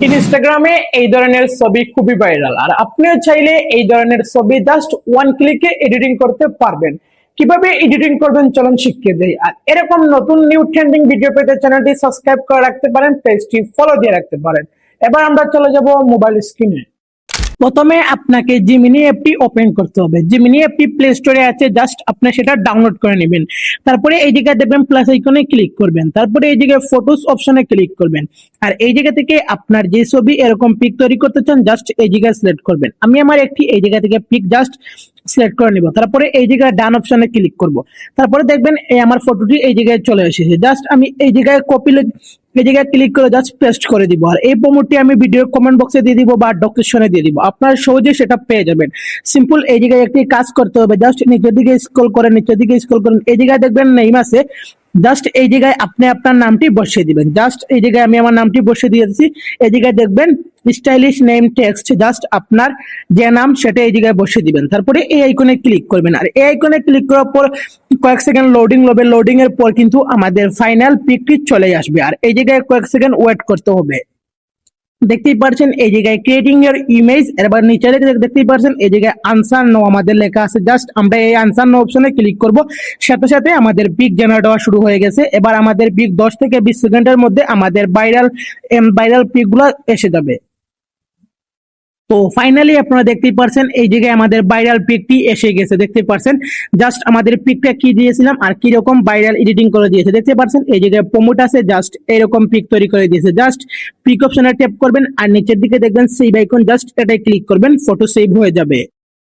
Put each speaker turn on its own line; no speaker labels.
ইনস্টাগ্রামে এই ধরনের ছবি খুবই ভাইরাল, আর আপনিও চাইলে এই ধরনের ছবি জাস্ট ওয়ান ক্লিকে এডিটিং করতে পারবেন। কিভাবে এডিটিং করবেন চলুন শিখিয়ে দেই। আর এরকম নতুন নিউ ট্রেন্ডিং ভিডিও পেতে চ্যানেলটি সাবস্ক্রাইব করে রাখতে পারেন, পেজটি ফলো দিয়ে রাখতে পারেন। এবার আমরা চলে যাব মোবাইল স্ক্রিনে। প্রথমে আপনাকে জিমিনি অ্যাপটি ওপেন করতে হবে। জিমিনি অ্যাপটি প্লে স্টোরে আছে, জাস্ট আপনি সেটা ডাউনলোড করে নেবেন। তারপরে এই জায়গায় দেখবেন প্লাস আইকনে ক্লিক করবেন, তারপরে এই জায়গায় ফটোস অপশনে ক্লিক করবেন। আর এই জায়গা থেকে আপনার যে ছবি এরকম পিক তৈরি করতে চান জাস্ট এই জায়গায় সিলেক্ট করবেন। আমি আমার একটি এই জায়গা থেকে পিক জাস্ট সিলেক্ট করে নিব। তারপরে এই জায়গায় ডান অপশনে ক্লিক করব। তারপরে দেখবেন এই আমার ফটোটি এই জায়গায় চলে এসেছে। জাস্ট আমি এই জায়গায় কপি এই জায়গায় ক্লিক করে জাস্ট পেস্ট করে দিব। আর এই প্রোমোটটি আমি ভিডিও কমেন্ট বক্সে দিয়ে দিব বা ডেসক্রিপশনে দিয়ে দিব, আপনারা সহজে সেটা পেয়ে যাবেন। সিম্পল এই জায়গায় একটি কাজ করতে হবে, জাস্ট নিচের দিকে স্ক্রল করেন, নিচের দিকে স্ক্রল করেন, এই জায়গায় দেখবেন নেম আছে, জাস্ট এই জায়গায় আপনি আপনার নামটি বসিয়ে দিবেন। জাস্ট এই জায়গায় আমি আমার নামটি বসিয়ে দিয়েছি। এই জায়গায় দেখবেন স্টাইলিশ নেম টেক্সট, জাস্ট আপনার যে নাম সেটা এই জায়গায় বসিয়ে দিবেন। তারপরে এই আইকনে ক্লিক করবেন। আর এই আইকনে ক্লিক করার পর কয়েক সেকেন্ড লোডিং হবে। লোডিং এর পর কিন্তু আমাদের ফাইনাল পিকটি চলে আসবে। আর এই জায়গায় কয়েক সেকেন্ড ওয়েট করতে হবে। দেখতেই পাচ্ছেন এই জায়গায় ক্রিয়েটিং ইওর ইমেজ, এবার নিচে দেখতেই পাচ্ছেন এই জায়গায় আনসার নো আমাদের লেখা আছে। জাস্ট আমরা এই আনসার নো অপশনে ক্লিক করব, সাথে সাথে আমাদের পিক জেনারেট হওয়া শুরু হয়ে গেছে। এবার আমাদের পিক 10 থেকে 20 সেকেন্ডের মধ্যে আমাদের ভাইরাল পিক গুলো এসে যাবে। তো ফাইনালি আপনারা দেখতেই পারছেন এই জায়গায় আমাদের ভাইরাল পিকটি এসে গেছে। দেখতে পারছেন জাস্ট আমাদের পিকটা কি দিয়েছিলাম আর কি রকম ভাইরাল এডিটিং করে দিয়েছে। দেখতে পারছেন এই জায়গায় প্রমোট আছে, জাস্ট এরকম পিক তৈরি করে দিয়েছে। জাস্ট পিক অপশনে ট্যাপ করবেন আর নিচের দিকে দেখবেন সেভ আইকন, জাস্ট এটাই ক্লিক করবেন, ফটো সেভ হয়ে যাবে।